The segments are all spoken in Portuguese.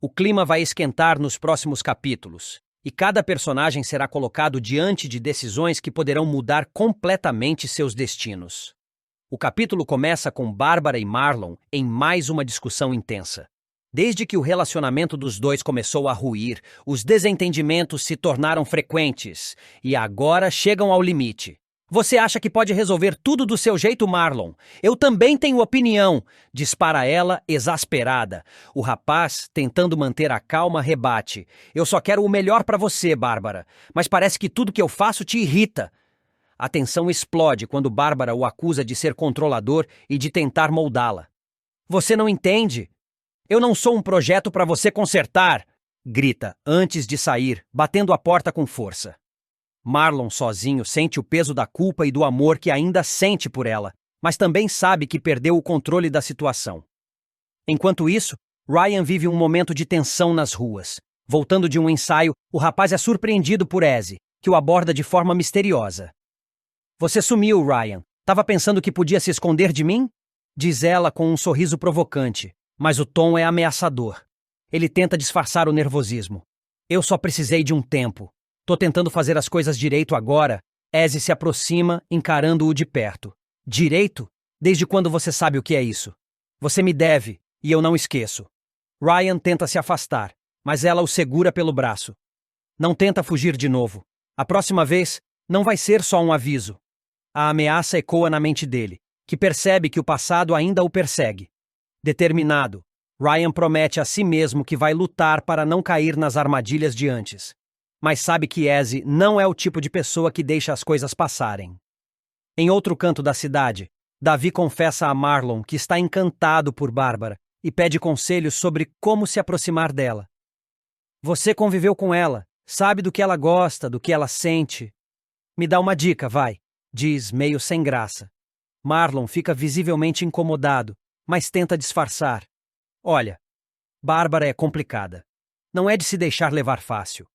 O clima vai esquentar nos próximos capítulos, e cada personagem será colocado diante de decisões que poderão mudar completamente seus destinos. O capítulo começa com Bárbara e Marlon em mais uma discussão intensa. Desde que o relacionamento dos dois começou a ruir, os desentendimentos se tornaram frequentes e agora chegam ao limite. Você acha que pode resolver tudo do seu jeito, Marlon? Eu também tenho opinião, dispara ela, exasperada. O rapaz, tentando manter a calma, rebate. Eu só quero o melhor para você, Bárbara, mas parece que tudo que eu faço te irrita. A tensão explode quando Bárbara o acusa de ser controlador e de tentar moldá-la. Você não entende? Eu não sou um projeto para você consertar, grita antes de sair, batendo a porta com força. Marlon, sozinho, sente o peso da culpa e do amor que ainda sente por ela, mas também sabe que perdeu o controle da situação. Enquanto isso, Ryan vive um momento de tensão nas ruas. Voltando de um ensaio, o rapaz é surpreendido por Ezzy, que o aborda de forma misteriosa. Você sumiu, Ryan. Tava pensando que podia se esconder de mim? Diz ela com um sorriso provocante, mas o tom é ameaçador. Ele tenta disfarçar o nervosismo. Eu só precisei de um tempo. Tô tentando fazer as coisas direito agora. Ezzy se aproxima, encarando-o de perto. Direito? Desde quando você sabe o que é isso? Você me deve, e eu não esqueço. Ryan tenta se afastar, mas ela o segura pelo braço. Não tenta fugir de novo. A próxima vez, não vai ser só um aviso. A ameaça ecoa na mente dele, que percebe que o passado ainda o persegue. Determinado, Ryan promete a si mesmo que vai lutar para não cair nas armadilhas de antes. Mas sabe que Ezzy não é o tipo de pessoa que deixa as coisas passarem. Em outro canto da cidade, Davi confessa a Marlon que está encantado por Bárbara e pede conselhos sobre como se aproximar dela. Você conviveu com ela, sabe do que ela gosta, do que ela sente. Me dá uma dica, vai, diz, meio sem graça. Marlon fica visivelmente incomodado, mas tenta disfarçar. Olha, Bárbara é complicada. Não é de se deixar levar fácil.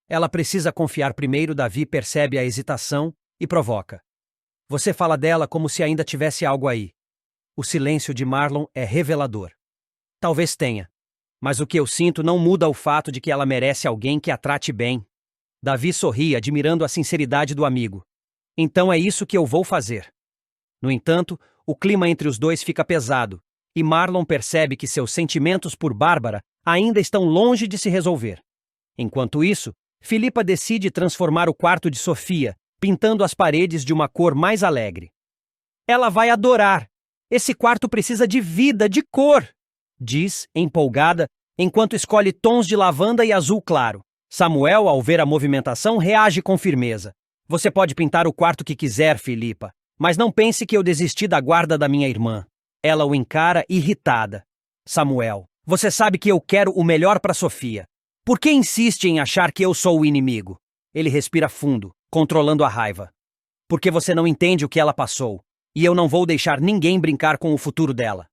Ela precisa confiar primeiro. Davi percebe a hesitação e provoca. Você fala dela como se ainda tivesse algo aí. O silêncio de Marlon é revelador. Talvez tenha, mas o que eu sinto não muda o fato de que ela merece alguém que a trate bem. Davi sorri, admirando a sinceridade do amigo. Então é isso que eu vou fazer. No entanto, o clima entre os dois fica pesado, e Marlon percebe que seus sentimentos por Bárbara ainda estão longe de se resolver. Enquanto isso, Filipa decide transformar o quarto de Sofia, pintando as paredes de uma cor mais alegre. Ela vai adorar! Esse quarto precisa de vida, de cor! Diz, empolgada, enquanto escolhe tons de lavanda e azul claro. Samuel, ao ver a movimentação, reage com firmeza. Você pode pintar o quarto que quiser, Filipa, mas não pense que eu desisti da guarda da minha irmã. Ela o encara irritada. Samuel, você sabe que eu quero o melhor para Sofia. Por que insiste em achar que eu sou o inimigo? Ele respira fundo, controlando a raiva. Porque você não entende o que ela passou, e eu não vou deixar ninguém brincar com o futuro dela.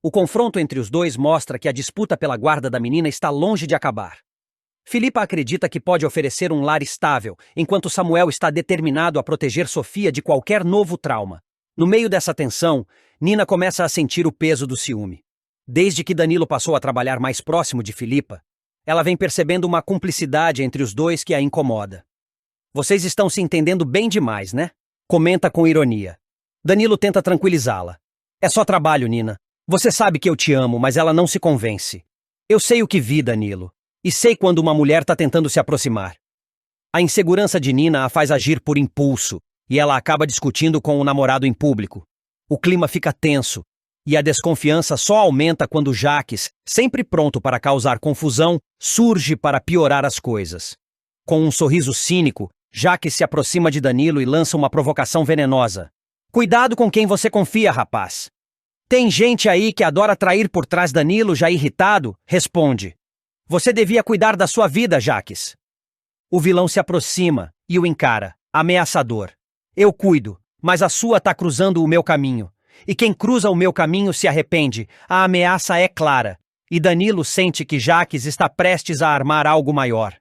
O confronto entre os dois mostra que a disputa pela guarda da menina está longe de acabar. Filipa acredita que pode oferecer um lar estável, enquanto Samuel está determinado a proteger Sofia de qualquer novo trauma. No meio dessa tensão, Nina começa a sentir o peso do ciúme. Desde que Danilo passou a trabalhar mais próximo de Filipa, ela vem percebendo uma cumplicidade entre os dois que a incomoda. Vocês estão se entendendo bem demais, né? Comenta com ironia. Danilo tenta tranquilizá-la. É só trabalho, Nina. Você sabe que eu te amo, mas ela não se convence. Eu sei o que vi, Danilo. E sei quando uma mulher está tentando se aproximar. A insegurança de Nina a faz agir por impulso, e ela acaba discutindo com o namorado em público. O clima fica tenso, e a desconfiança só aumenta quando Jaques, sempre pronto para causar confusão, surge para piorar as coisas. Com um sorriso cínico, Jaques se aproxima de Danilo e lança uma provocação venenosa. Cuidado com quem você confia, rapaz. Tem gente aí que adora trair por trás. Danilo, já irritado, responde. Você devia cuidar da sua vida, Jaques. O vilão se aproxima e o encara, ameaçador. Eu cuido, mas a sua tá cruzando o meu caminho. E quem cruza o meu caminho se arrepende. A ameaça é clara. E Danilo sente que Jaques está prestes a armar algo maior.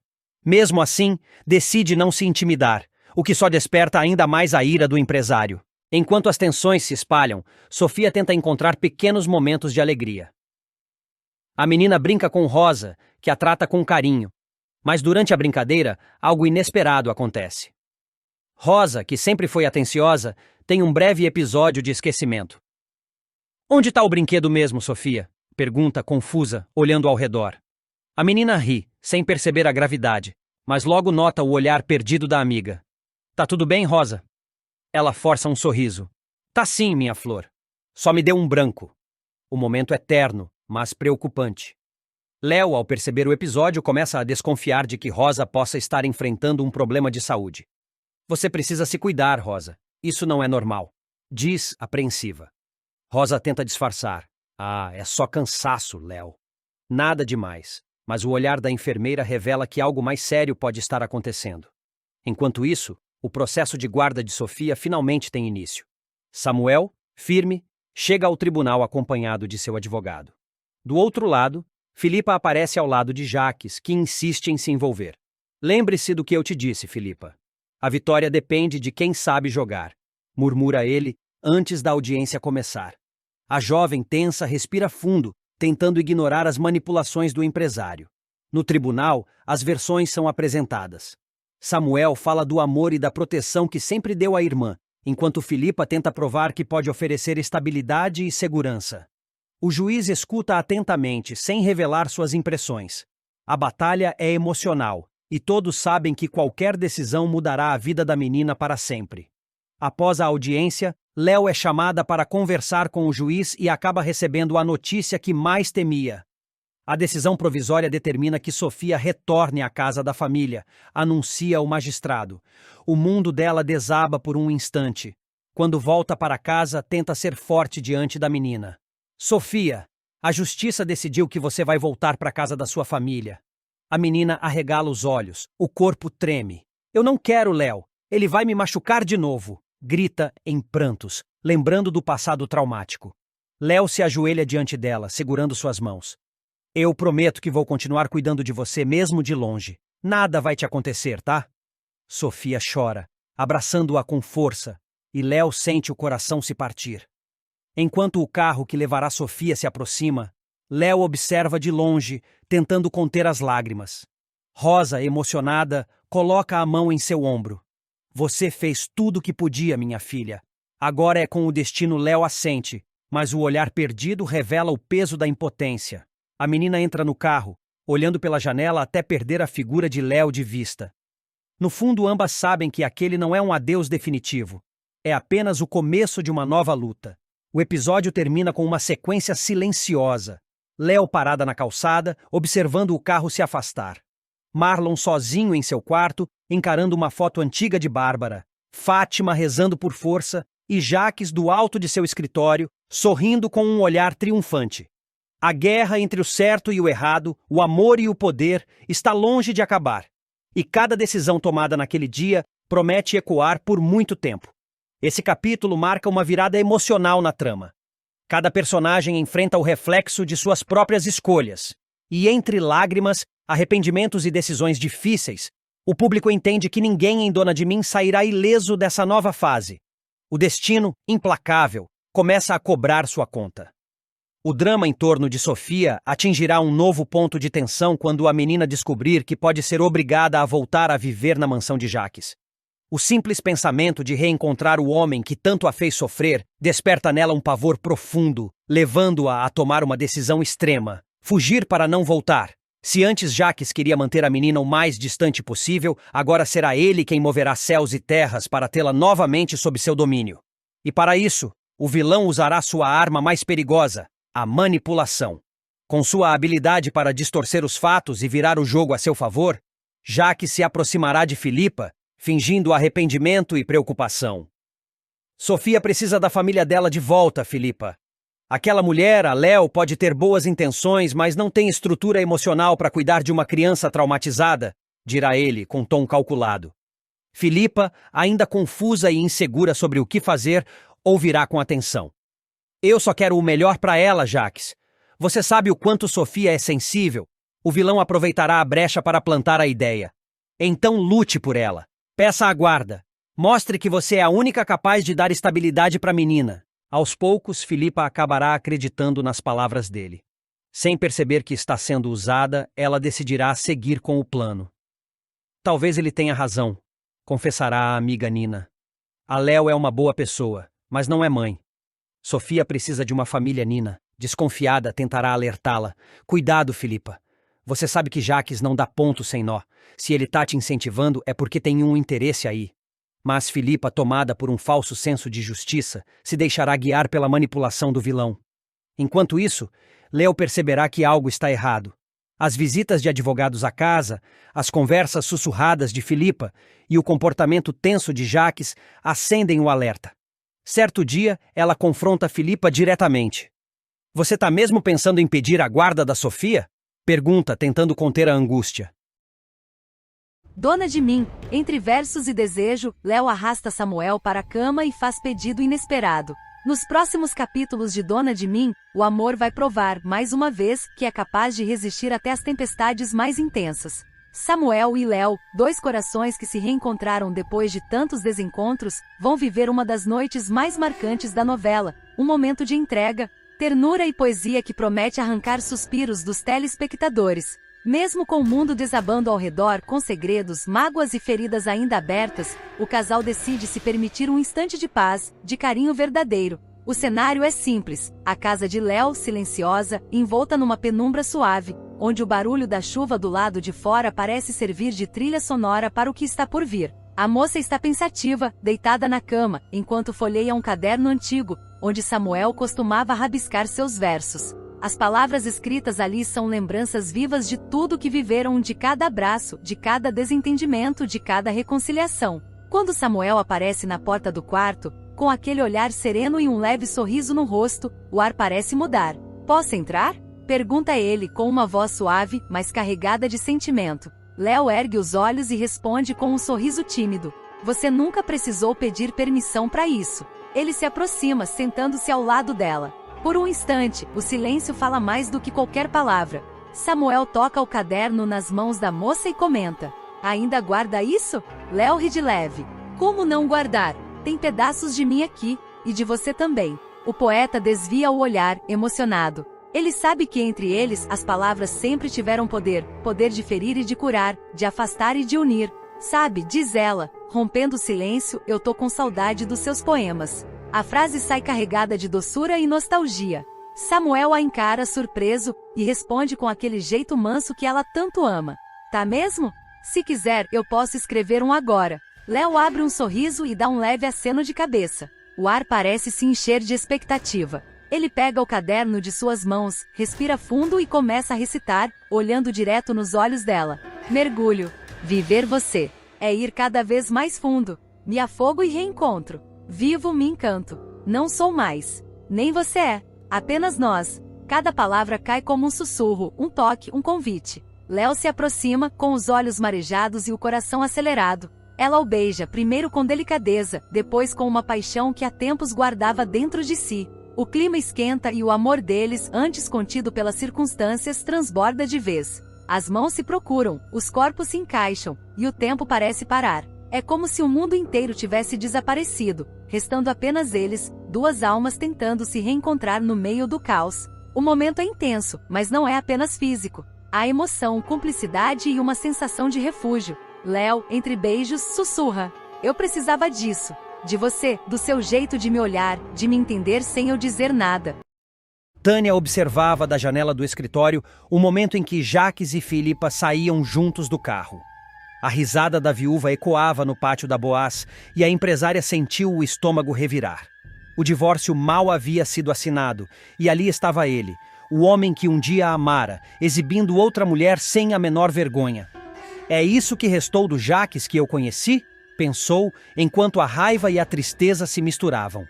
Mesmo assim, decide não se intimidar, o que só desperta ainda mais a ira do empresário. Enquanto as tensões se espalham, Sofia tenta encontrar pequenos momentos de alegria. A menina brinca com Rosa, que a trata com carinho. Mas durante a brincadeira, algo inesperado acontece. Rosa, que sempre foi atenciosa, tem um breve episódio de esquecimento. Onde está o brinquedo mesmo, Sofia? Pergunta, confusa, olhando ao redor. A menina ri, sem perceber a gravidade, mas logo nota o olhar perdido da amiga. Tá tudo bem, Rosa? Ela força um sorriso. Tá sim, minha flor. Só me deu um branco. O momento é terno, mas preocupante. Léo, ao perceber o episódio, começa a desconfiar de que Rosa possa estar enfrentando um problema de saúde. Você precisa se cuidar, Rosa. Isso não é normal. Diz, apreensiva. Rosa tenta disfarçar. Ah, é só cansaço, Léo. Nada demais, mas o olhar da enfermeira revela que algo mais sério pode estar acontecendo. Enquanto isso, o processo de guarda de Sofia finalmente tem início. Samuel, firme, chega ao tribunal acompanhado de seu advogado. Do outro lado, Filipa aparece ao lado de Jaques, que insiste em se envolver. Lembre-se do que eu te disse, Filipa. A vitória depende de quem sabe jogar, murmura ele antes da audiência começar. A jovem tensa respira fundo, tentando ignorar as manipulações do empresário. No tribunal, as versões são apresentadas. Samuel fala do amor e da proteção que sempre deu à irmã, enquanto Filipa tenta provar que pode oferecer estabilidade e segurança. O juiz escuta atentamente, sem revelar suas impressões. A batalha é emocional, e todos sabem que qualquer decisão mudará a vida da menina para sempre. Após a audiência, Léo é chamada para conversar com o juiz e acaba recebendo a notícia que mais temia. A decisão provisória determina que Sofia retorne à casa da família, anuncia o magistrado. O mundo dela desaba por um instante. Quando volta para casa, tenta ser forte diante da menina. Sofia, a justiça decidiu que você vai voltar para a casa da sua família. A menina arregala os olhos, o corpo treme. Eu não quero, Léo. Ele vai me machucar de novo. Grita em prantos, lembrando do passado traumático. Léo se ajoelha diante dela, segurando suas mãos. Eu prometo que vou continuar cuidando de você mesmo de longe. Nada vai te acontecer, tá? Sofia chora, abraçando-a com força, e Léo sente o coração se partir. Enquanto o carro que levará Sofia se aproxima, Léo observa de longe, tentando conter as lágrimas. Rosa, emocionada, coloca a mão em seu ombro. Você fez tudo o que podia, minha filha. Agora é com o destino. Léo assente, mas o olhar perdido revela o peso da impotência. A menina entra no carro, olhando pela janela até perder a figura de Léo de vista. No fundo, ambas sabem que aquele não é um adeus definitivo. É apenas o começo de uma nova luta. O episódio termina com uma sequência silenciosa. Léo parada na calçada, observando o carro se afastar. Marlon sozinho em seu quarto, encarando uma foto antiga de Bárbara. Fátima rezando por força e Jaques do alto de seu escritório, sorrindo com um olhar triunfante. A guerra entre o certo e o errado, o amor e o poder, está longe de acabar. E cada decisão tomada naquele dia promete ecoar por muito tempo. Esse capítulo marca uma virada emocional na trama. Cada personagem enfrenta o reflexo de suas próprias escolhas. E entre lágrimas, arrependimentos e decisões difíceis, o público entende que ninguém em Dona de Mim sairá ileso dessa nova fase. O destino, implacável, começa a cobrar sua conta. O drama em torno de Sofia atingirá um novo ponto de tensão quando a menina descobrir que pode ser obrigada a voltar a viver na mansão de Jaques. O simples pensamento de reencontrar o homem que tanto a fez sofrer desperta nela um pavor profundo, levando-a a tomar uma decisão extrema: fugir para não voltar. Se antes Jaques queria manter a menina o mais distante possível, agora será ele quem moverá céus e terras para tê-la novamente sob seu domínio. E para isso, o vilão usará sua arma mais perigosa: a manipulação. Com sua habilidade para distorcer os fatos e virar o jogo a seu favor, Jaques se aproximará de Filipa, fingindo arrependimento e preocupação. Sofia precisa da família dela de volta, Filipa. Aquela mulher, a Léo, pode ter boas intenções, mas não tem estrutura emocional para cuidar de uma criança traumatizada, dirá ele, com tom calculado. Filipa, ainda confusa e insegura sobre o que fazer, ouvirá com atenção. Eu só quero o melhor para ela, Jaques. Você sabe o quanto Sofia é sensível. O vilão aproveitará a brecha para plantar a ideia. Então lute por ela. Peça a guarda. Mostre que você é a única capaz de dar estabilidade para a menina. Aos poucos, Filipa acabará acreditando nas palavras dele. Sem perceber que está sendo usada, ela decidirá seguir com o plano. Talvez ele tenha razão, confessará a amiga Nina. A Léo é uma boa pessoa, mas não é mãe. Sofia precisa de uma família, Nina. Desconfiada, tentará alertá-la. Cuidado, Filipa. Você sabe que Jaques não dá ponto sem nó. Se ele tá te incentivando, é porque tem um interesse aí. Mas Filipa, tomada por um falso senso de justiça, se deixará guiar pela manipulação do vilão. Enquanto isso, Léo perceberá que algo está errado. As visitas de advogados à casa, as conversas sussurradas de Filipa e o comportamento tenso de Jaques acendem o alerta. Certo dia, ela confronta Filipa diretamente. Você tá mesmo pensando em pedir a guarda da Sofia? Pergunta, tentando conter a angústia. Dona de mim, entre versos e desejo, Léo arrasta Samuel para a cama e faz pedido inesperado. Nos próximos capítulos de Dona de Mim, o amor vai provar, mais uma vez, que é capaz de resistir até as tempestades mais intensas. Samuel e Léo, dois corações que se reencontraram depois de tantos desencontros, vão viver uma das noites mais marcantes da novela, um momento de entrega, ternura e poesia que promete arrancar suspiros dos telespectadores. Mesmo com o mundo desabando ao redor, com segredos, mágoas e feridas ainda abertas, o casal decide se permitir um instante de paz, de carinho verdadeiro. O cenário é simples, a casa de Léo, silenciosa, envolta numa penumbra suave, onde o barulho da chuva do lado de fora parece servir de trilha sonora para o que está por vir. A moça está pensativa, deitada na cama, enquanto folheia um caderno antigo, onde Samuel costumava rabiscar seus versos. As palavras escritas ali são lembranças vivas de tudo que viveram, de cada abraço, de cada desentendimento, de cada reconciliação. Quando Samuel aparece na porta do quarto, com aquele olhar sereno e um leve sorriso no rosto, o ar parece mudar. Posso entrar? Pergunta ele com uma voz suave, mas carregada de sentimento. Léo ergue os olhos e responde com um sorriso tímido. Você nunca precisou pedir permissão para isso. Ele se aproxima, sentando-se ao lado dela. Por um instante, o silêncio fala mais do que qualquer palavra. Samuel toca o caderno nas mãos da moça e comenta. Ainda guarda isso? Léo ri de leve. Como não guardar? Tem pedaços de mim aqui, e de você também. O poeta desvia o olhar, emocionado. Ele sabe que entre eles as palavras sempre tiveram poder, poder de ferir e de curar, de afastar e de unir. Sabe, diz ela, rompendo o silêncio, eu tô com saudade dos seus poemas. A frase sai carregada de doçura e nostalgia. Samuel a encara surpreso, e responde com aquele jeito manso que ela tanto ama. Tá mesmo? Se quiser, eu posso escrever um agora. Léo abre um sorriso e dá um leve aceno de cabeça. O ar parece se encher de expectativa. Ele pega o caderno de suas mãos, respira fundo e começa a recitar, olhando direto nos olhos dela. Mergulho. Viver você. É ir cada vez mais fundo. Me afogo e reencontro. Vivo, me encanto. Não sou mais. Nem você é. Apenas nós. Cada palavra cai como um sussurro, um toque, um convite. Léo se aproxima, com os olhos marejados e o coração acelerado. Ela o beija, primeiro com delicadeza, depois com uma paixão que há tempos guardava dentro de si. O clima esquenta e o amor deles, antes contido pelas circunstâncias, transborda de vez. As mãos se procuram, os corpos se encaixam, e o tempo parece parar. É como se o mundo inteiro tivesse desaparecido, restando apenas eles, duas almas tentando se reencontrar no meio do caos. O momento é intenso, mas não é apenas físico. Há emoção, cumplicidade e uma sensação de refúgio. Léo, entre beijos, sussurra. Eu precisava disso. De você, do seu jeito de me olhar, de me entender sem eu dizer nada. Tânia observava da janela do escritório o momento em que Jaques e Filipa saíam juntos do carro. A risada da viúva ecoava no pátio da Boaz e a empresária sentiu o estômago revirar. O divórcio mal havia sido assinado e ali estava ele, o homem que um dia a amara, exibindo outra mulher sem a menor vergonha. É isso que restou do Jaques que eu conheci? Pensou, enquanto a raiva e a tristeza se misturavam.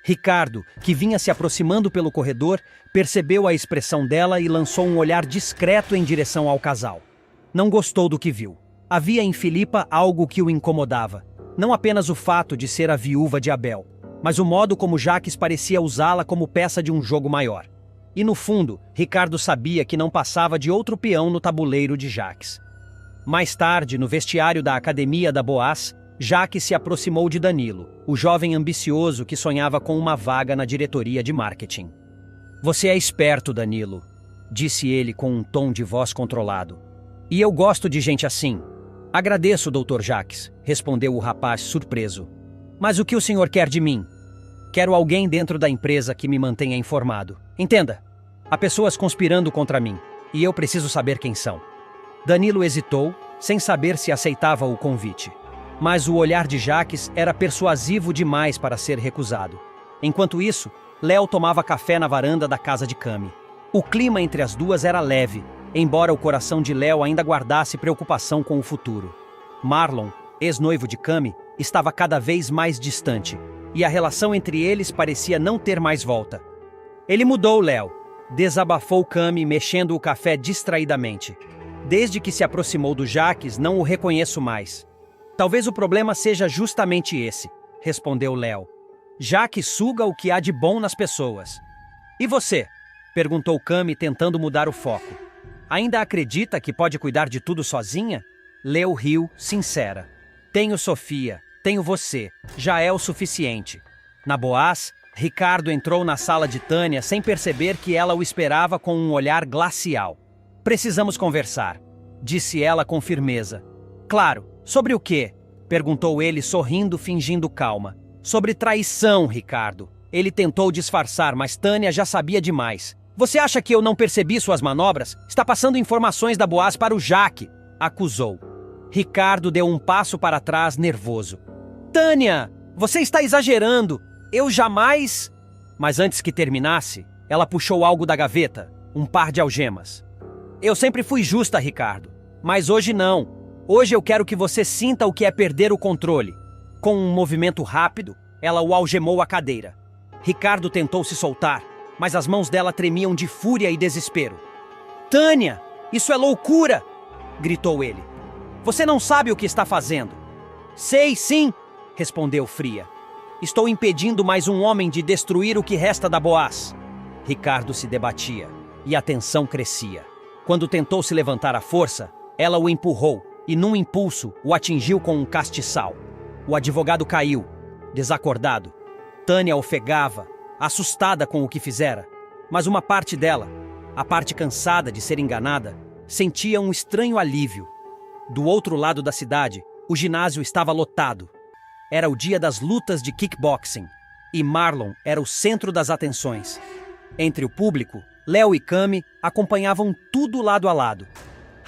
Ricardo, que vinha se aproximando pelo corredor, percebeu a expressão dela e lançou um olhar discreto em direção ao casal. Não gostou do que viu. Havia em Filipa algo que o incomodava. Não apenas o fato de ser a viúva de Abel, mas o modo como Jaques parecia usá-la como peça de um jogo maior. E no fundo, Ricardo sabia que não passava de outro peão no tabuleiro de Jaques. Mais tarde, no vestiário da academia da Boaz, Jaques se aproximou de Danilo, o jovem ambicioso que sonhava com uma vaga na diretoria de marketing. Você é esperto, Danilo. disse ele com um tom de voz controlado. E eu gosto de gente assim. Agradeço, Dr. Jacques, respondeu o rapaz surpreso. Mas o que o senhor quer de mim? Quero alguém dentro da empresa que me mantenha informado. Entenda, há pessoas conspirando contra mim, e eu preciso saber quem são. Danilo hesitou, sem saber se aceitava o convite. Mas o olhar de Jacques era persuasivo demais para ser recusado. Enquanto isso, Léo tomava café na varanda da casa de Cami. O clima entre as duas era leve, embora o coração de Léo ainda guardasse preocupação com o futuro. Marlon, ex-noivo de Cami, estava cada vez mais distante, e a relação entre eles parecia não ter mais volta. Ele mudou, Léo, desabafou Cami mexendo o café distraidamente. Desde que se aproximou do Jacques, não o reconheço mais. Talvez o problema seja justamente esse, respondeu Léo. Jacques suga o que há de bom nas pessoas. E você? Perguntou Cami tentando mudar o foco. Ainda acredita que pode cuidar de tudo sozinha? Léo riu, sincera. Tenho Sofia, tenho você, já é o suficiente. Na Boaz, Ricardo entrou na sala de Tânia sem perceber que ela o esperava com um olhar glacial. Precisamos conversar, disse ela com firmeza. Claro, sobre o quê? Perguntou ele sorrindo, fingindo calma. Sobre traição, Ricardo. Ele tentou disfarçar, mas Tânia já sabia demais. Você acha que eu não percebi suas manobras? Está passando informações da Boaz para o Jacques, acusou. Ricardo deu um passo para trás, nervoso. Tânia, você está exagerando. Eu jamais... Mas antes que terminasse, ela puxou algo da gaveta, um par de algemas. Eu sempre fui justa, Ricardo, mas hoje não. Hoje eu quero que você sinta o que é perder o controle. Com um movimento rápido, ela o algemou à cadeira. Ricardo tentou se soltar, mas as mãos dela tremiam de fúria e desespero. Tânia, isso é loucura! Gritou ele. Você não sabe o que está fazendo. Sei, sim, respondeu fria. Estou impedindo mais um homem de destruir o que resta da Boaz. Ricardo se debatia, e a tensão crescia. Quando tentou se levantar à força, ela o empurrou, e num impulso o atingiu com um castiçal. O advogado caiu, desacordado. Tânia ofegava, assustada com o que fizera. Mas uma parte dela, a parte cansada de ser enganada, sentia um estranho alívio. Do outro lado da cidade, o ginásio estava lotado. Era o dia das lutas de kickboxing, e Marlon era o centro das atenções. Entre o público, Léo e Cami acompanhavam tudo lado a lado.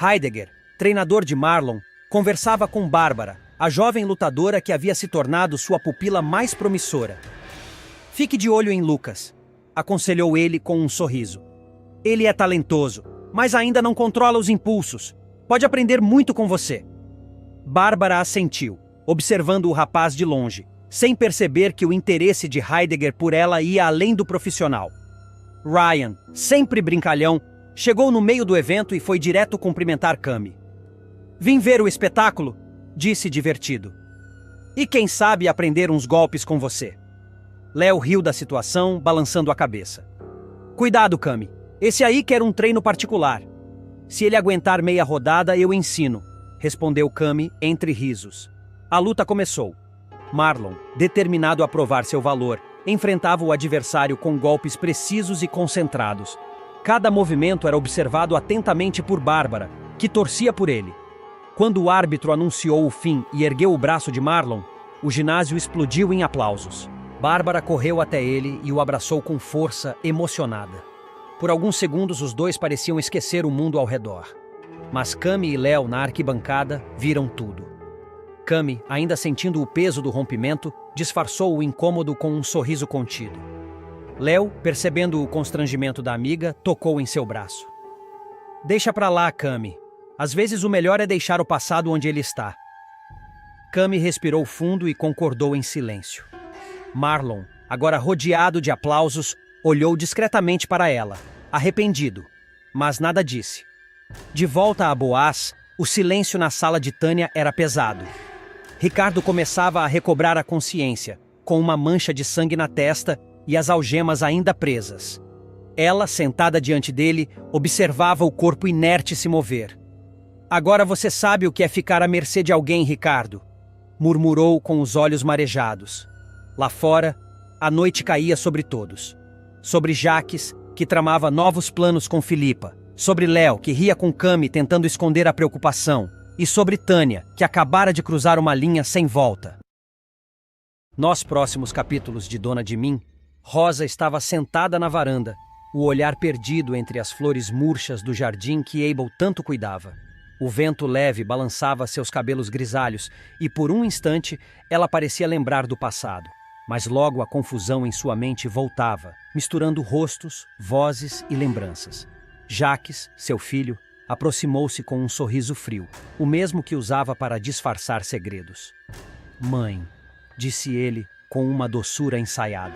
Heidegger, treinador de Marlon, conversava com Bárbara, a jovem lutadora que havia se tornado sua pupila mais promissora. Fique de olho em Lucas, aconselhou ele com um sorriso. Ele é talentoso, mas ainda não controla os impulsos. Pode aprender muito com você. Bárbara assentiu, observando o rapaz de longe, sem perceber que o interesse de Heidegger por ela ia além do profissional. Ryan, sempre brincalhão, chegou no meio do evento e foi direto cumprimentar Cami. Vim ver o espetáculo, disse divertido. E quem sabe aprender uns golpes com você. Léo riu da situação, balançando a cabeça. Cuidado, Cami. Esse aí quer um treino particular. Se ele aguentar meia rodada, eu ensino, respondeu Cami entre risos. A luta começou. Marlon, determinado a provar seu valor, enfrentava o adversário com golpes precisos e concentrados. Cada movimento era observado atentamente por Bárbara, que torcia por ele. Quando o árbitro anunciou o fim e ergueu o braço de Marlon, o ginásio explodiu em aplausos. Bárbara correu até ele e o abraçou com força, emocionada. Por alguns segundos, os dois pareciam esquecer o mundo ao redor. Mas Cami e Léo, na arquibancada, viram tudo. Cami, ainda sentindo o peso do rompimento, disfarçou o incômodo com um sorriso contido. Léo, percebendo o constrangimento da amiga, tocou em seu braço. Deixa pra lá, Cami. Às vezes o melhor é deixar o passado onde ele está. Cami respirou fundo e concordou em silêncio. Marlon, agora rodeado de aplausos, olhou discretamente para ela, arrependido, mas nada disse. De volta a Boaz, o silêncio na sala de Tânia era pesado. Ricardo começava a recobrar a consciência, com uma mancha de sangue na testa e as algemas ainda presas. Ela, sentada diante dele, observava o corpo inerte se mover. Agora você sabe o que é ficar à mercê de alguém, Ricardo, murmurou com os olhos marejados. Lá fora, a noite caía sobre todos. Sobre Jacques, que tramava novos planos com Filipa, sobre Léo, que ria com Cami tentando esconder a preocupação, e sobre Tânia, que acabara de cruzar uma linha sem volta. Nos próximos capítulos de Dona de Mim, Rosa estava sentada na varanda, o olhar perdido entre as flores murchas do jardim que Abel tanto cuidava. O vento leve balançava seus cabelos grisalhos e, por um instante, ela parecia lembrar do passado. Mas logo a confusão em sua mente voltava, misturando rostos, vozes e lembranças. Jaques, seu filho, aproximou-se com um sorriso frio, o mesmo que usava para disfarçar segredos. "Mãe", disse ele com uma doçura ensaiada,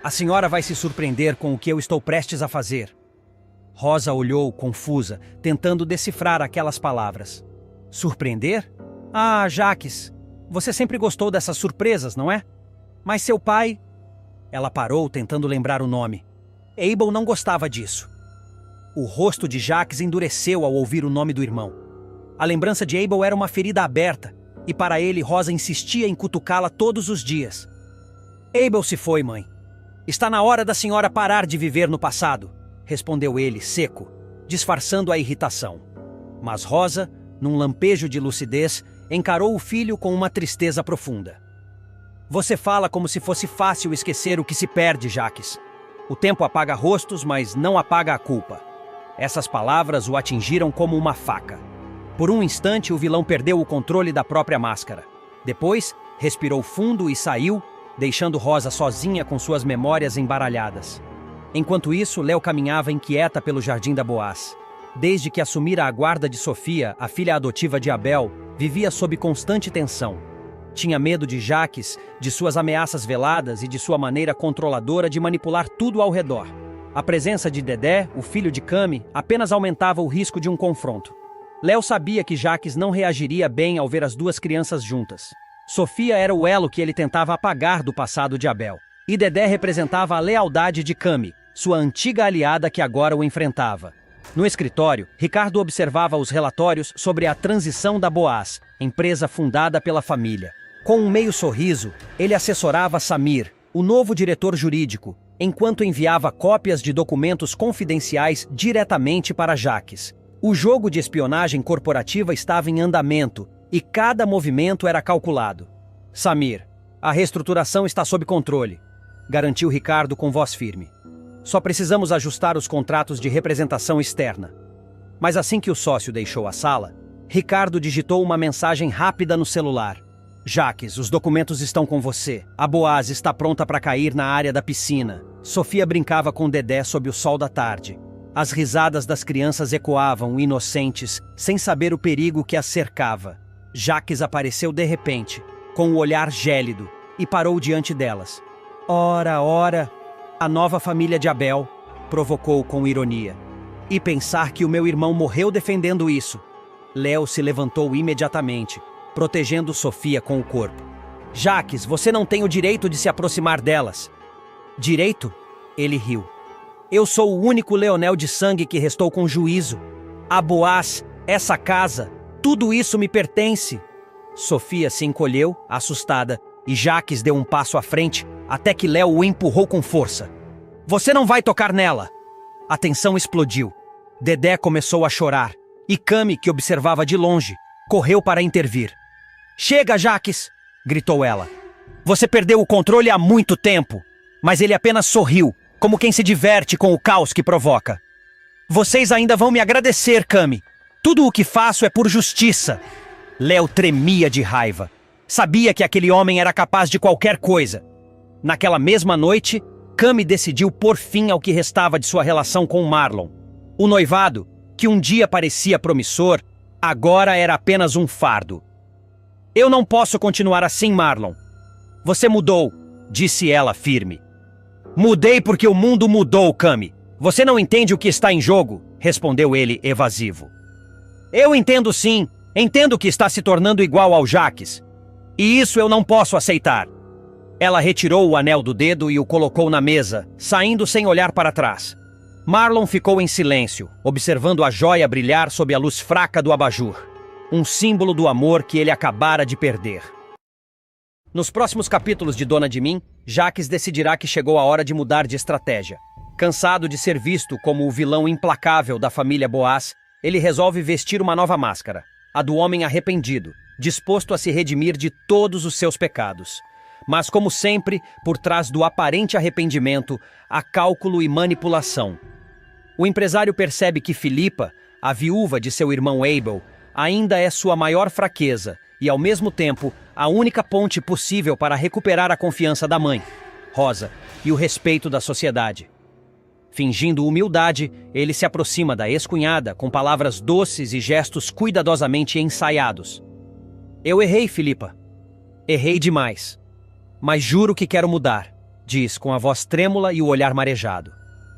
"a senhora vai se surpreender com o que eu estou prestes a fazer." Rosa olhou, confusa, tentando decifrar aquelas palavras. "Surpreender? Ah, Jaques, você sempre gostou dessas surpresas, não é? Mas seu pai..." Ela parou, tentando lembrar o nome. Abel não gostava disso. O rosto de Jaques endureceu ao ouvir o nome do irmão. A lembrança de Abel era uma ferida aberta, e para ele Rosa insistia em cutucá-la todos os dias. "Abel se foi, mãe. Está na hora da senhora parar de viver no passado", respondeu ele, seco, disfarçando a irritação. Mas Rosa, num lampejo de lucidez, encarou o filho com uma tristeza profunda. "Você fala como se fosse fácil esquecer o que se perde, Jaques. O tempo apaga rostos, mas não apaga a culpa." Essas palavras o atingiram como uma faca. Por um instante, o vilão perdeu o controle da própria máscara. Depois, respirou fundo e saiu, deixando Rosa sozinha com suas memórias embaralhadas. Enquanto isso, Léo caminhava inquieta pelo jardim da Boaz. Desde que assumira a guarda de Sofia, a filha adotiva de Abel, vivia sob constante tensão. Tinha medo de Jaques, de suas ameaças veladas e de sua maneira controladora de manipular tudo ao redor. A presença de Dedé, o filho de Cami, apenas aumentava o risco de um confronto. Léo sabia que Jaques não reagiria bem ao ver as duas crianças juntas. Sofia era o elo que ele tentava apagar do passado de Abel. E Dedé representava a lealdade de Cami, sua antiga aliada que agora o enfrentava. No escritório, Ricardo observava os relatórios sobre a transição da Boaz, empresa fundada pela família. Com um meio sorriso, ele assessorava Samir, o novo diretor jurídico, enquanto enviava cópias de documentos confidenciais diretamente para Jaques. O jogo de espionagem corporativa estava em andamento e cada movimento era calculado. "Samir, a reestruturação está sob controle", garantiu Ricardo com voz firme. "Só precisamos ajustar os contratos de representação externa." Mas assim que o sócio deixou a sala, Ricardo digitou uma mensagem rápida no celular. "Jaques, os documentos estão com você. A Boaz está pronta para cair na área da piscina." Sofia brincava com Dedé sob o sol da tarde. As risadas das crianças ecoavam, inocentes, sem saber o perigo que as cercava. Jaques apareceu de repente, com o olhar gélido, e parou diante delas. "Ora, ora, a nova família de Abel", provocou com ironia. "E pensar que o meu irmão morreu defendendo isso." Léo se levantou imediatamente, protegendo Sofia com o corpo. "Jaques, você não tem o direito de se aproximar delas." "Direito?" Ele riu. "Eu sou o único Leonel de sangue que restou com juízo. A Boaz, essa casa, tudo isso me pertence." Sofia se encolheu, assustada, e Jaques deu um passo à frente, até que Léo o empurrou com força. "Você não vai tocar nela!" A tensão explodiu. Dedé começou a chorar, e Cami, que observava de longe, correu para intervir. "Chega, Jaques!" gritou ela. "Você perdeu o controle há muito tempo." Mas ele apenas sorriu, como quem se diverte com o caos que provoca. "Vocês ainda vão me agradecer, Cami. Tudo o que faço é por justiça." Léo tremia de raiva. Sabia que aquele homem era capaz de qualquer coisa. Naquela mesma noite, Cami decidiu pôr fim ao que restava de sua relação com Marlon. O noivado, que um dia parecia promissor, agora era apenas um fardo. "Eu não posso continuar assim, Marlon." "Você mudou", disse ela firme. "Mudei porque o mundo mudou, Cami. Você não entende o que está em jogo", respondeu ele evasivo. "Eu entendo sim. Entendo que está se tornando igual ao Jaques. E isso eu não posso aceitar." Ela retirou o anel do dedo e o colocou na mesa, saindo sem olhar para trás. Marlon ficou em silêncio, observando a joia brilhar sob a luz fraca do abajur. Um símbolo do amor que ele acabara de perder. Nos próximos capítulos de Dona de Mim, Jaques decidirá que chegou a hora de mudar de estratégia. Cansado de ser visto como o vilão implacável da família Boaz, ele resolve vestir uma nova máscara, a do homem arrependido, disposto a se redimir de todos os seus pecados. Mas, como sempre, por trás do aparente arrependimento, há cálculo e manipulação. O empresário percebe que Filipa, a viúva de seu irmão Abel, ainda é sua maior fraqueza e, ao mesmo tempo, a única ponte possível para recuperar a confiança da mãe, Rosa, e o respeito da sociedade. Fingindo humildade, ele se aproxima da ex-cunhada com palavras doces e gestos cuidadosamente ensaiados. Eu errei, Filipa. Errei demais. Mas juro que quero mudar, diz com a voz trêmula e o olhar marejado.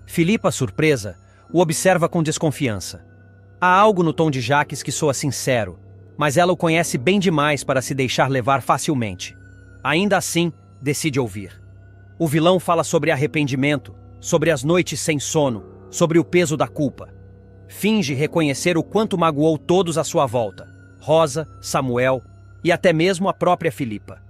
Filipa, surpresa, o observa com desconfiança. Há algo no tom de Jacques que soa sincero, mas ela o conhece bem demais para se deixar levar facilmente. Ainda assim, decide ouvir. O vilão fala sobre arrependimento, sobre as noites sem sono, sobre o peso da culpa. Finge reconhecer o quanto magoou todos à sua volta, Rosa, Samuel e até mesmo a própria Filipa.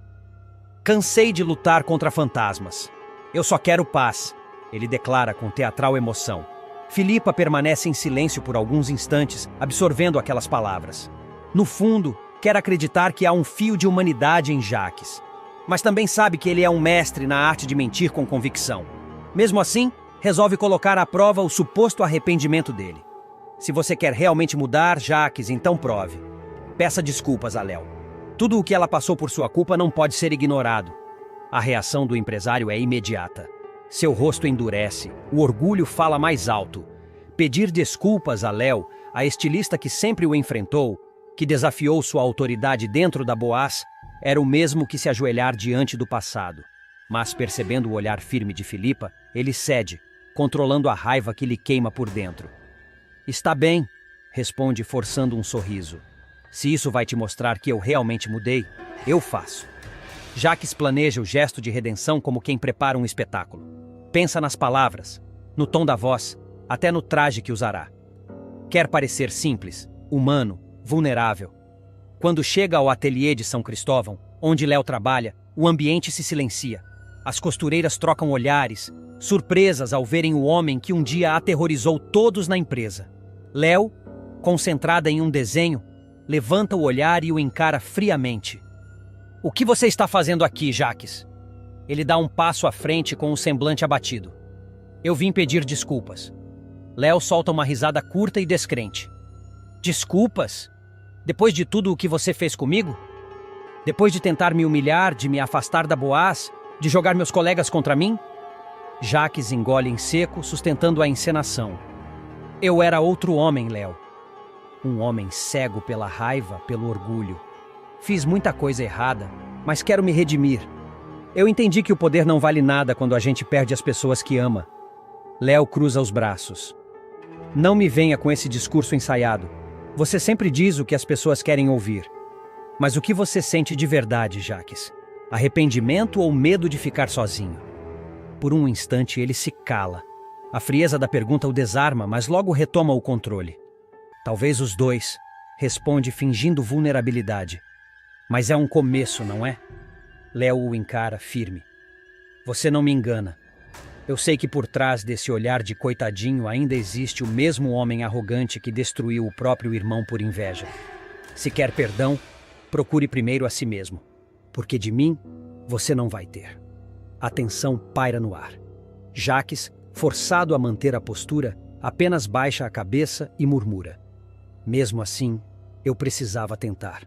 Cansei de lutar contra fantasmas. Eu só quero paz, ele declara com teatral emoção. Filipa permanece em silêncio por alguns instantes, absorvendo aquelas palavras. No fundo, quer acreditar que há um fio de humanidade em Jacques, mas também sabe que ele é um mestre na arte de mentir com convicção. Mesmo assim, resolve colocar à prova o suposto arrependimento dele. Se você quer realmente mudar, Jacques, então prove. Peça desculpas a Léo. Tudo o que ela passou por sua culpa não pode ser ignorado. A reação do empresário é imediata. Seu rosto endurece, o orgulho fala mais alto. Pedir desculpas a Léo, a estilista que sempre o enfrentou, que desafiou sua autoridade dentro da Boaz, era o mesmo que se ajoelhar diante do passado. Mas, percebendo o olhar firme de Filipa, ele cede, controlando a raiva que lhe queima por dentro. Está bem, responde forçando um sorriso. Se isso vai te mostrar que eu realmente mudei, eu faço. Jacques planeja o gesto de redenção como quem prepara um espetáculo. Pensa nas palavras, no tom da voz, até no traje que usará. Quer parecer simples, humano, vulnerável. Quando chega ao ateliê de São Cristóvão, onde Léo trabalha, o ambiente se silencia. As costureiras trocam olhares, surpresas ao verem o homem que um dia aterrorizou todos na empresa. Léo, concentrada em um desenho, levanta o olhar e o encara friamente. O que você está fazendo aqui, Jacques? Ele dá um passo à frente com o semblante abatido. Eu vim pedir desculpas. Léo solta uma risada curta e descrente. Desculpas? Depois de tudo o que você fez comigo? Depois de tentar me humilhar, de me afastar da Boaz, de jogar meus colegas contra mim? Jacques engole em seco, sustentando a encenação. Eu era outro homem, Léo. Um homem cego pela raiva, pelo orgulho. Fiz muita coisa errada, mas quero me redimir. Eu entendi que o poder não vale nada quando a gente perde as pessoas que ama. Léo cruza os braços. Não me venha com esse discurso ensaiado. Você sempre diz o que as pessoas querem ouvir. Mas o que você sente de verdade, Jacques? Arrependimento ou medo de ficar sozinho? Por um instante ele se cala. A frieza da pergunta o desarma, mas logo retoma o controle. Talvez os dois, responde fingindo vulnerabilidade. Mas é um começo, não é? Léo o encara firme. Você não me engana. Eu sei que por trás desse olhar de coitadinho ainda existe o mesmo homem arrogante que destruiu o próprio irmão por inveja. Se quer perdão, procure primeiro a si mesmo, porque de mim você não vai ter. A tensão paira no ar. Jacques, forçado a manter a postura, apenas baixa a cabeça e murmura. Mesmo assim, eu precisava tentar.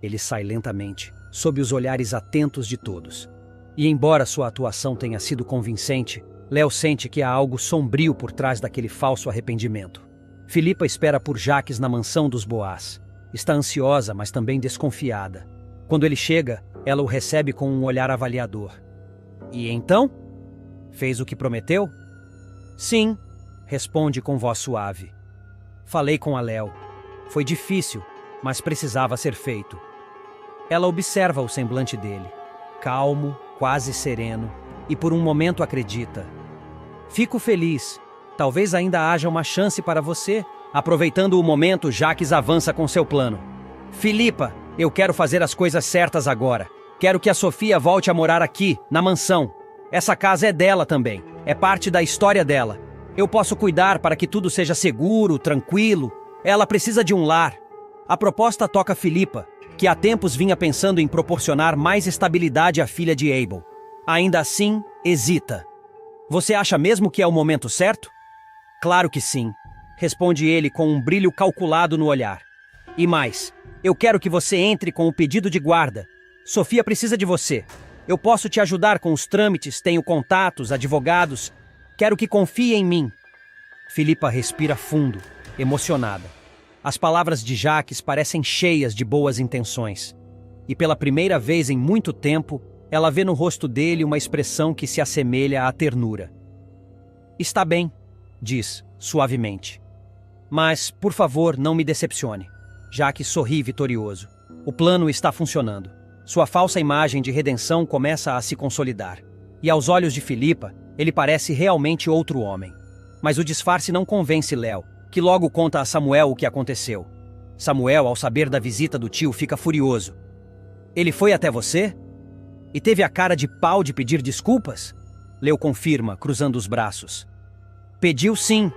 Ele sai lentamente, sob os olhares atentos de todos. E embora sua atuação tenha sido convincente, Léo sente que há algo sombrio por trás daquele falso arrependimento. Filipa espera por Jacques na mansão dos Boaz. Está ansiosa, mas também desconfiada. Quando ele chega, ela o recebe com um olhar avaliador. E então? Fez o que prometeu? Sim, responde com voz suave. Falei com a Léo. Foi difícil, mas precisava ser feito. Ela observa o semblante dele, calmo, quase sereno, e por um momento acredita. Fico feliz. Talvez ainda haja uma chance para você. Aproveitando o momento, Jacques avança com seu plano. Filipa, eu quero fazer as coisas certas agora. Quero que a Sofia volte a morar aqui, na mansão. Essa casa é dela também. É parte da história dela. Eu posso cuidar para que tudo seja seguro, tranquilo. Ela precisa de um lar. A proposta toca Philippa, que há tempos vinha pensando em proporcionar mais estabilidade à filha de Abel. Ainda assim, hesita. Você acha mesmo que é o momento certo? Claro que sim, responde ele com um brilho calculado no olhar. E mais, eu quero que você entre com o pedido de guarda. Sofia precisa de você. Eu posso te ajudar com os trâmites, tenho contatos, advogados. Quero que confie em mim. Philippa respira fundo, emocionada. As palavras de Jacques parecem cheias de boas intenções. E pela primeira vez em muito tempo, ela vê no rosto dele uma expressão que se assemelha à ternura. Está bem, diz, suavemente. Mas, por favor, não me decepcione. Jacques sorri vitorioso. O plano está funcionando. Sua falsa imagem de redenção começa a se consolidar. E aos olhos de Philippa, ele parece realmente outro homem. Mas o disfarce não convence Léo, que logo conta a Samuel o que aconteceu. Samuel, ao saber da visita do tio, fica furioso. Ele foi até você? E teve a cara de pau de pedir desculpas? Léo confirma, cruzando os braços. Pediu sim,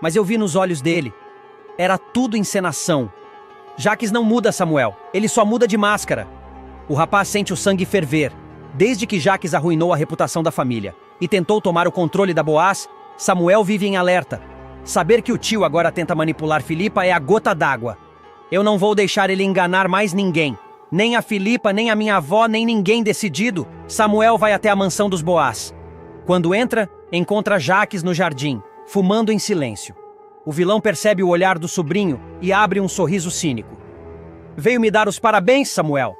mas eu vi nos olhos dele. Era tudo encenação. Jacques não muda, Samuel. Ele só muda de máscara. O rapaz sente o sangue ferver. Desde que Jacques arruinou a reputação da família e tentou tomar o controle da Boaz, Samuel vive em alerta. Saber que o tio agora tenta manipular Philippa é a gota d'água. Eu não vou deixar ele enganar mais ninguém. Nem a Philippa, nem a minha avó, nem ninguém decidido. Samuel vai até a mansão dos Boaz. Quando entra, encontra Jacques no jardim, fumando em silêncio. O vilão percebe o olhar do sobrinho e abre um sorriso cínico. Veio me dar os parabéns, Samuel.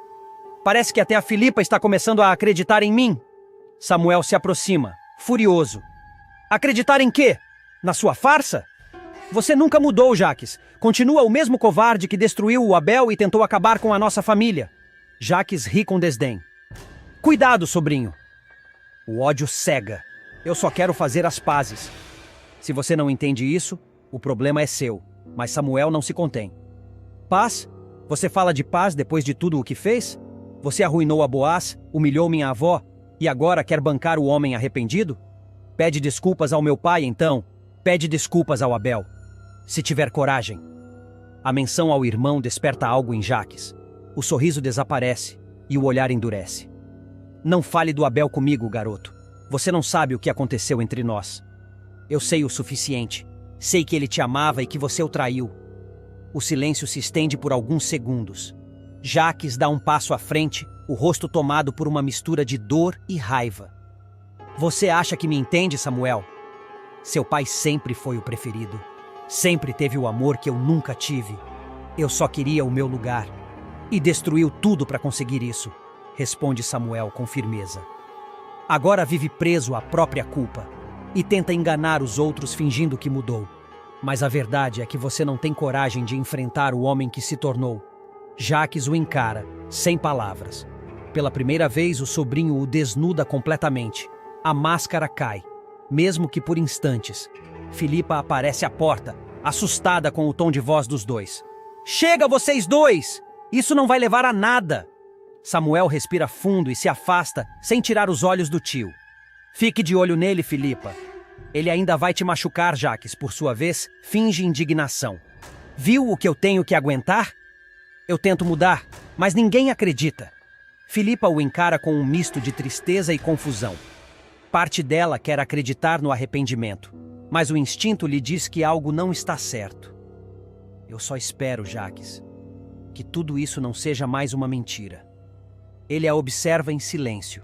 Parece que até a Philippa está começando a acreditar em mim. Samuel se aproxima, furioso. Acreditar em quê? Na sua farsa? Você nunca mudou, Jacques. Continua o mesmo covarde que destruiu o Abel e tentou acabar com a nossa família. Jacques ri com desdém. Cuidado, sobrinho. O ódio cega. Eu só quero fazer as pazes. Se você não entende isso, o problema é seu. Mas Samuel não se contém. Paz? Você fala de paz depois de tudo o que fez? Você arruinou a Boaz, humilhou minha avó e agora quer bancar o homem arrependido? Pede desculpas ao meu pai, então. Pede desculpas ao Abel. Se tiver coragem. A menção ao irmão desperta algo em Jacques. O sorriso desaparece e o olhar endurece. Não fale do Abel comigo, garoto. Você não sabe o que aconteceu entre nós. Eu sei o suficiente. Sei que ele te amava e que você o traiu. O silêncio se estende por alguns segundos. Jacques dá um passo à frente, o rosto tomado por uma mistura de dor e raiva. Você acha que me entende, Samuel? Seu pai sempre foi o preferido. Sempre teve o amor que eu nunca tive. Eu só queria o meu lugar. E destruiu tudo para conseguir isso, responde Samuel com firmeza. Agora vive preso à própria culpa e tenta enganar os outros fingindo que mudou. Mas a verdade é que você não tem coragem de enfrentar o homem que se tornou. Jacques o encara, sem palavras. Pela primeira vez, o sobrinho o desnuda completamente. A máscara cai, mesmo que por instantes. Philippa aparece à porta, assustada com o tom de voz dos dois. Chega, vocês dois! Isso não vai levar a nada! Samuel respira fundo e se afasta, sem tirar os olhos do tio. Fique de olho nele, Philippa. Ele ainda vai te machucar, Jacques, por sua vez, finge indignação. Viu o que eu tenho que aguentar? Eu tento mudar, mas ninguém acredita. Philippa o encara com um misto de tristeza e confusão. Parte dela quer acreditar no arrependimento, mas o instinto lhe diz que algo não está certo. Eu só espero, Jacques, que tudo isso não seja mais uma mentira. Ele a observa em silêncio,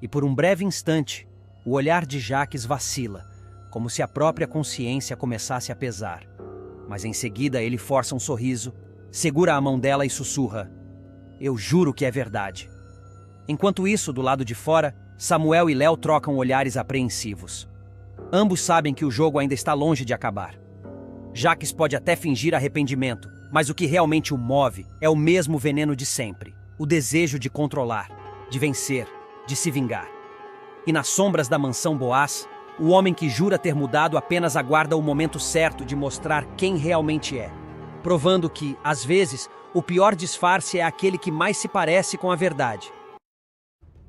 e por um breve instante, o olhar de Jacques vacila, como se a própria consciência começasse a pesar. Mas em seguida ele força um sorriso, segura a mão dela e sussurra: Eu juro que é verdade. Enquanto isso, do lado de fora, Samuel e Léo trocam olhares apreensivos. Ambos sabem que o jogo ainda está longe de acabar. Jacques pode até fingir arrependimento, mas o que realmente o move é o mesmo veneno de sempre: o desejo de controlar, de vencer, de se vingar. E nas sombras da mansão Boaz, o homem que jura ter mudado apenas aguarda o momento certo de mostrar quem realmente é, provando que, às vezes, o pior disfarce é aquele que mais se parece com a verdade.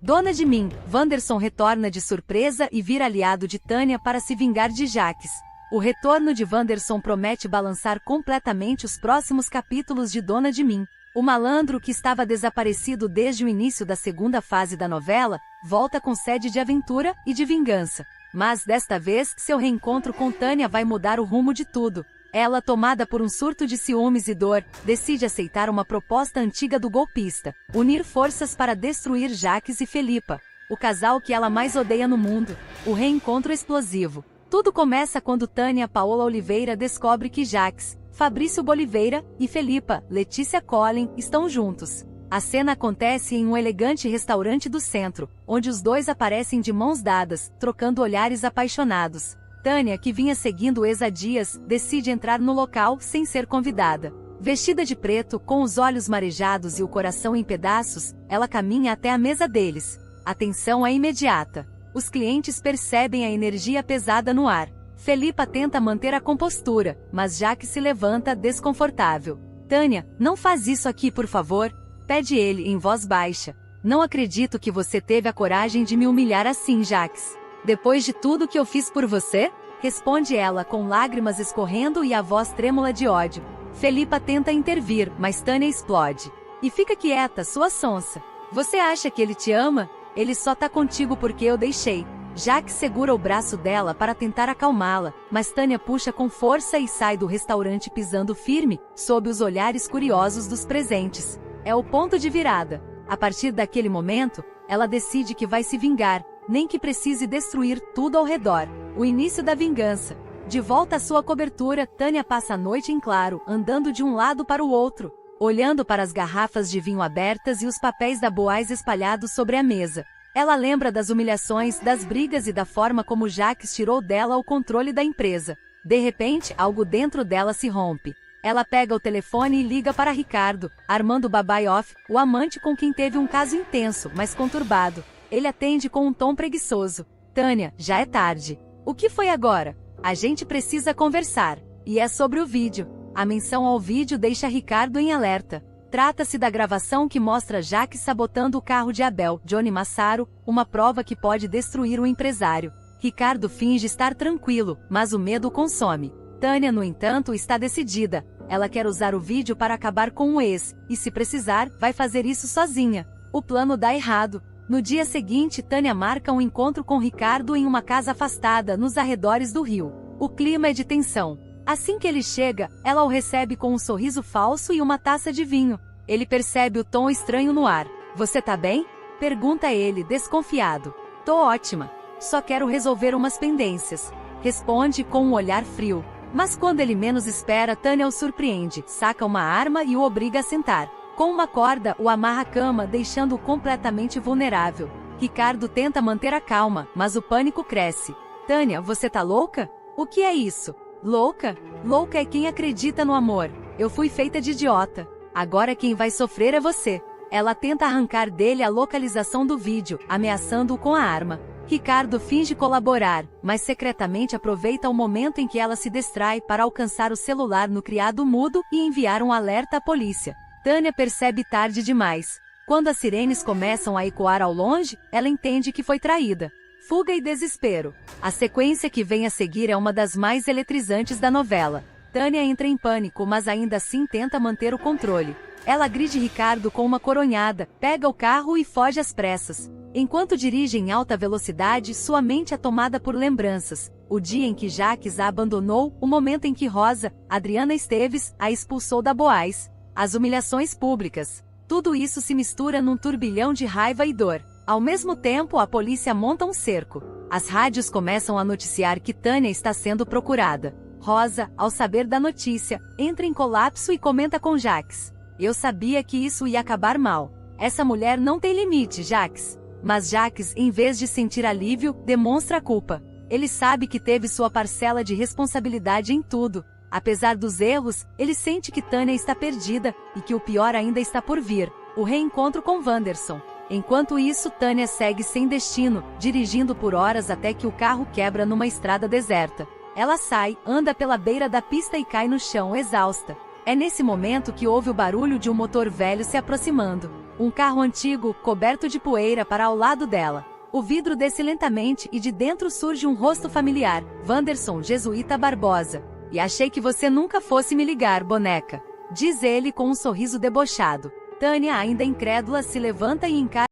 Dona de Mim, Wanderson retorna de surpresa e vira aliado de Tânia para se vingar de Jaques. O retorno de Wanderson promete balançar completamente os próximos capítulos de Dona de Mim. O malandro que estava desaparecido desde o início da segunda fase da novela, volta com sede de aventura e de vingança. Mas desta vez, seu reencontro com Tânia vai mudar o rumo de tudo. Ela, tomada por um surto de ciúmes e dor, decide aceitar uma proposta antiga do golpista: unir forças para destruir Jaques e Felipa, o casal que ela mais odeia no mundo. O reencontro explosivo. Tudo começa quando Tânia Paola Oliveira descobre que Jaques, Fabrício Boliveira e Felipa, Letícia Collin, estão juntos. A cena acontece em um elegante restaurante do centro, onde os dois aparecem de mãos dadas, trocando olhares apaixonados. Tânia, que vinha seguindo o ex há dias, decide entrar no local sem ser convidada. Vestida de preto, com os olhos marejados e o coração em pedaços, ela caminha até a mesa deles. A tensão é imediata. Os clientes percebem a energia pesada no ar. Felipa tenta manter a compostura, mas Jaques se levanta desconfortável. Tânia, não faz isso aqui, por favor, pede ele em voz baixa. Não acredito que você teve a coragem de me humilhar assim, Jaques. Depois de tudo que eu fiz por você? Responde ela com lágrimas escorrendo e a voz trêmula de ódio. Felipa tenta intervir, mas Tânia explode. E fica quieta, sua sonsa. Você acha que ele te ama? Ele só tá contigo porque eu deixei. Jaques segura o braço dela para tentar acalmá-la, mas Tânia puxa com força e sai do restaurante pisando firme, sob os olhares curiosos dos presentes. É o ponto de virada. A partir daquele momento, ela decide que vai se vingar, nem que precise destruir tudo ao redor. O início da vingança. De volta à sua cobertura, Tânia passa a noite em claro, andando de um lado para o outro, olhando para as garrafas de vinho abertas e os papéis da Boaz espalhados sobre a mesa. Ela lembra das humilhações, das brigas e da forma como Jaques tirou dela o controle da empresa. De repente, algo dentro dela se rompe. Ela pega o telefone e liga para Ricardo, Armando Babaioff, o amante com quem teve um caso intenso, mas conturbado. Ele atende com um tom preguiçoso. Tânia, já é tarde. O que foi agora? A gente precisa conversar. E é sobre o vídeo. A menção ao vídeo deixa Ricardo em alerta. Trata-se da gravação que mostra Jaques sabotando o carro de Abel, Johnny Massaro, uma prova que pode destruir o empresário. Ricardo finge estar tranquilo, mas o medo o consome. Tânia, no entanto, está decidida. Ela quer usar o vídeo para acabar com o ex, e se precisar, vai fazer isso sozinha. O plano dá errado. No dia seguinte, Tânia marca um encontro com Ricardo em uma casa afastada, nos arredores do rio. O clima é de tensão. Assim que ele chega, ela o recebe com um sorriso falso e uma taça de vinho. Ele percebe o tom estranho no ar. Você tá bem? Pergunta ele, desconfiado. Tô ótima. Só quero resolver umas pendências. Responde com um olhar frio. Mas quando ele menos espera, Tânia o surpreende, saca uma arma e o obriga a sentar. Com uma corda, o amarra à cama, deixando-o completamente vulnerável. Ricardo tenta manter a calma, mas o pânico cresce. Tânia, você tá louca? O que é isso? Louca? Louca é quem acredita no amor. Eu fui feita de idiota. Agora quem vai sofrer é você. Ela tenta arrancar dele a localização do vídeo, ameaçando-o com a arma. Ricardo finge colaborar, mas secretamente aproveita o momento em que ela se distrai para alcançar o celular no criado mudo e enviar um alerta à polícia. Tânia percebe tarde demais. Quando as sirenes começam a ecoar ao longe, ela entende que foi traída. Fuga e desespero. A sequência que vem a seguir é uma das mais eletrizantes da novela. Tânia entra em pânico, mas ainda assim tenta manter o controle. Ela agride Ricardo com uma coronhada, pega o carro e foge às pressas. Enquanto dirige em alta velocidade, sua mente é tomada por lembranças. O dia em que Jaques a abandonou, o momento em que Rosa, Adriana Esteves, a expulsou da Boaz. As humilhações públicas. Tudo isso se mistura num turbilhão de raiva e dor. Ao mesmo tempo, a polícia monta um cerco. As rádios começam a noticiar que Tânia está sendo procurada. Rosa, ao saber da notícia, entra em colapso e comenta com Jaques. Eu sabia que isso ia acabar mal. Essa mulher não tem limite, Jaques. Mas Jaques, em vez de sentir alívio, demonstra culpa. Ele sabe que teve sua parcela de responsabilidade em tudo. Apesar dos erros, ele sente que Tânia está perdida, e que o pior ainda está por vir, o reencontro com Wanderson. Enquanto isso, Tânia segue sem destino, dirigindo por horas até que o carro quebra numa estrada deserta. Ela sai, anda pela beira da pista e cai no chão, exausta. É nesse momento que ouve o barulho de um motor velho se aproximando. Um carro antigo, coberto de poeira, para ao lado dela. O vidro desce lentamente e de dentro surge um rosto familiar. Wanderson Jesuíta Barbosa. E achei que você nunca fosse me ligar, boneca. Diz ele com um sorriso debochado. Tânia, ainda incrédula, se levanta e encara